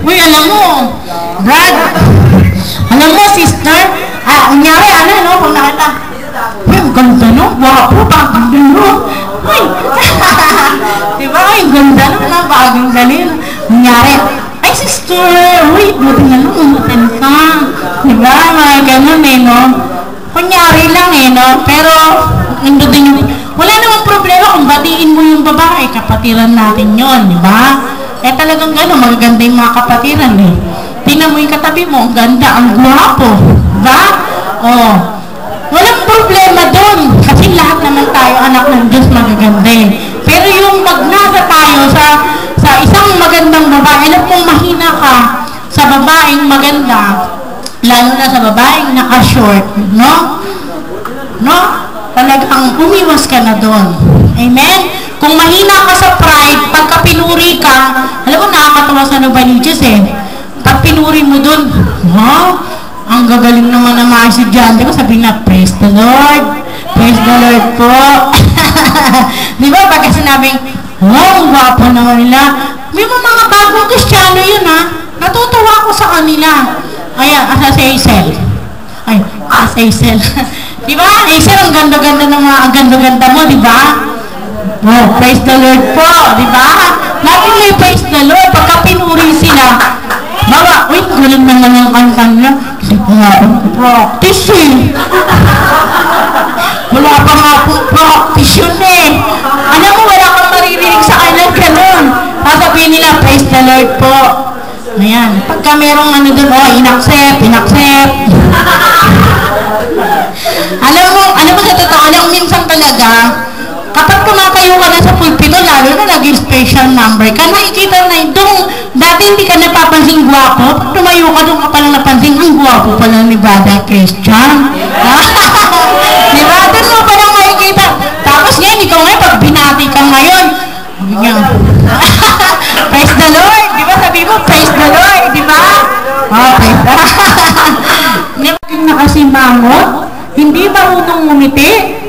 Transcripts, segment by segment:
Uy, alam mo, Brad, alam mo, sister, kunyari, no, kung nakita, uy, ang ganda, no? Wapo, bagong dalo. Uy, diba, ay, ganda, no? Bagong dalo. Kunyari, ay, sister, uy, buti na, no? Umutan ka. Diba, mga ganun, no? Kunyari lang, no? Pero, ando din yung, wala namang problema kung batiin mo yung babae, kapatiran natin yon, di ba? Talagang gano'n, magaganda yung mga kapatiran, eh. Tingnan mo yung katabi mo, ang ganda, ang gwapo, di ba? Oh, walang problema doon, kasi lahat naman tayo, anak ng Diyos, magaganda, eh. Pero yung magnasa tayo sa isang magandang babae, alam mong mahina ka sa babaeng maganda, lalo na sa babaeng naka-short, no? No? Talagang umiwas ka na doon. Amen? Kung mahina ka sa pride, pagka pinuri ka, alam mo, nakakatawa sa Novaliches, eh. Pag pinuri mo doon, ang gagaling naman ng mga estudyante ko, sabihin na, praise the Lord. Praise the Lord po. Di ba? Pagka sinabing, ang gwapo naman nila. May mga bagong Kristiyano yun, ha? Natutuwa ko sa kanila. Ayan, asa si Hazel. Ay, asa Hazel. Di ba? Hazel, ang ganda-ganda ng mga, ang ganda-ganda mo, di ba? Oh, praise the Lord po, di ba? Laging may praise the Lord. Pagka pinuri sila, bawa, uy, galing naman ang kanta nila. Kasi practice, eh. Wala pa nga pong practice yun, eh. Alam mo, wala kang maririnig sa kanilang ganun. Sasabihin nila, praise the Lord po. Ayan. Pagka merong ano doon, inaccept. Alam mo sa totoo lang, minsan talaga, kapag tumatayo ka na sa pulpito, lalo na naging special number ka, nakikita na itong, dati hindi ka napapansin gwapo, pag tumayo ka doon ka palang napansin, ang gwapo pala ni Brother Christian. Diba? Doon mo palang makikita. Tapos ngayon, ikaw ngayon, pag binati ka ngayon, praise the Lord, di ba? Sabi mo, praise the Lord, di ba? Okay. Naging nakasimangot, hindi marunong ngumiti,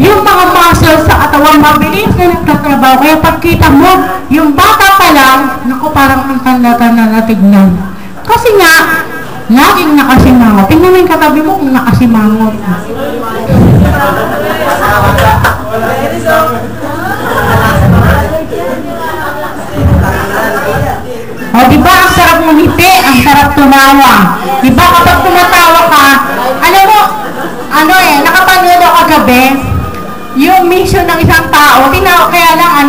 yung mga muscles sa katawan, mabilis na nagtatrabaho. Kaya pagkita mo, yung bata pa lang, naku, parang ang tanda-tanda na tignan. Kasi nga, laging nakasimangot. Tingnan mo yung katabi mo kung nakasimangot. O, diba, ang sarap ngumiti, ang sarap tumawa. Diba, kapag tumatawa ka, alam mo, nakapanood ako kagabi, yung mission ng isang tao, kaya lang,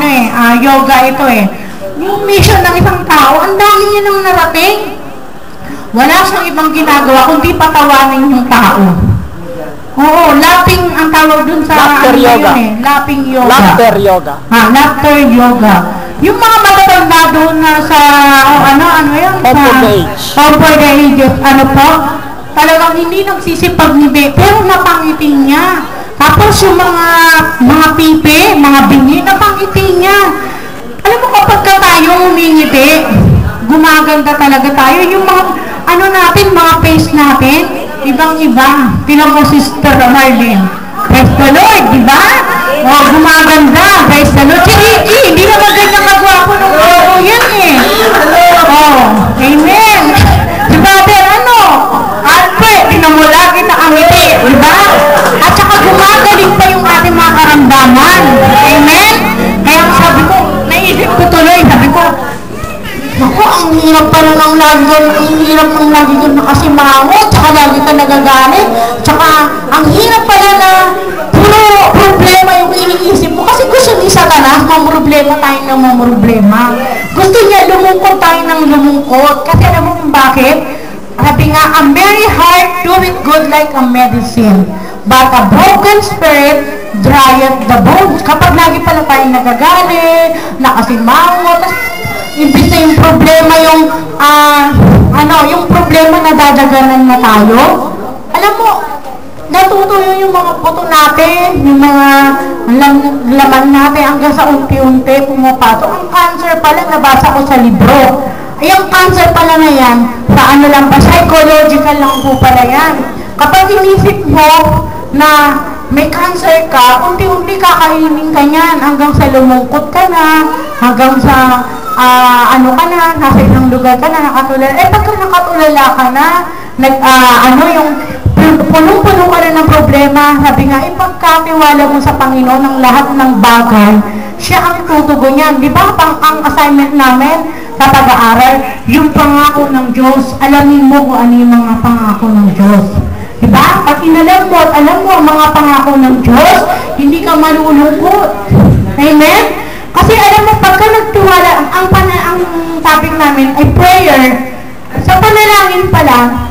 yoga ito, eh. Yung mission ng isang tao, ang dami niya nang narating. Wala siyang ibang ginagawa, kundi patawanin yung tao. Oo, lapping ang tawag dun sa... Laughter yoga. Lapping yoga. Laughter yoga. Laughter yoga. Yung mga matatanda doon na sa, over the ages, talagang hindi nagsisipag ni Be, pero napangitin niya. Tapos yung mga pipi, mga bingi, napangitin niya. Alam mo, kapag ka tayo humingiti, gumaganda talaga tayo. Yung mga, mga face natin, ibang-iba. Tingnan mo, Sister Marlene. Praise the Lord, di ba? O, gumaganda. Praise the Lord. Si Ricky, hindi naman ganyan kagwapo nung araw yan, eh. O, amen. Si Brother, Alfred, tingnan mo lagi nakangiti, di ba? At saka gumagaling pa yung ating mga karamdaman. Amen? Kaya sabi ko, naisip ko tuloy, sabi ko, naku, ang hirap pala ng lagi ko nakasimangot, tsaka lagi ka nagagalit, tsaka ang hirap pala na puro problema yung iniisip mo. Kasi gusto ni Satanas, mamroblema tayo ng mamroblema. Gusto niya lumungkot tayo ng lumungkot. Kasi alam mo kung bakit? Sabi nga, a merry heart doeth good like a medicine, but a broken spirit drieth the bones. Kapag lagi pala tayo nagagalit, nakasimangot, imbis na yung problema yung problema na dadaganan na tayo, alam mo, natutuyo yung mga buto natin, yung mga laman natin hanggang sa unti-unti pumapasok. Ang cancer pala, nabasa ko sa libro. Ay, ang cancer pala na yan, sa lang pa, psychological lang po pala yan. Kapag inisip mo na may cancer ka, unti-unti kakainin ka niyan, hanggang sa lumungkot ka na, hanggang sa ano ka na, nasa ilang lugar ka na, nakatulala. Pagka nakatulala ka na, yung punong-puno ka na ng problema, sabi nga, ipagkatiwala mo sa Panginoon ang lahat ng bagay, siya ang tutugon niyan. Di ba, ang assignment namin sa pag-aaral, yung pangako ng Diyos, alamin mo kung ano yung mga pangako ng Diyos. Di ba? Pag inalam mo at alam mo ang mga pangako ng Diyos, hindi ka malulungkot. Amen? Kasi alam mo, pagka nagtiwala, ang topic namin ay prayer. Sa panalangin pala,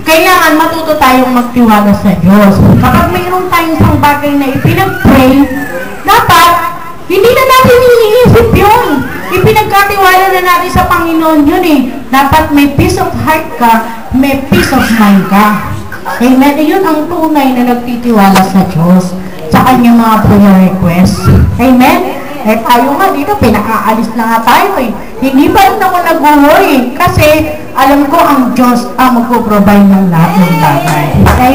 kailangan matuto tayong magtiwala sa Diyos. Kapag mayroon tayong isang bagay na ipinag-pray, dapat, hindi na natin iniisip yun. Ipinagkatiwala na natin sa Panginoon yun eh. Dapat may peace of heart ka, may peace of mind ka. Amen? Yun ang tunay na nagtitiwala sa Diyos sa kanyang mga prayer requests. Amen? Tayo nga dito, pinakaalis na nga tayo eh. Hindi pa rin ako nag-worry kasi alam ko ang Diyos ang magpo-provide ng lahat ng bagay.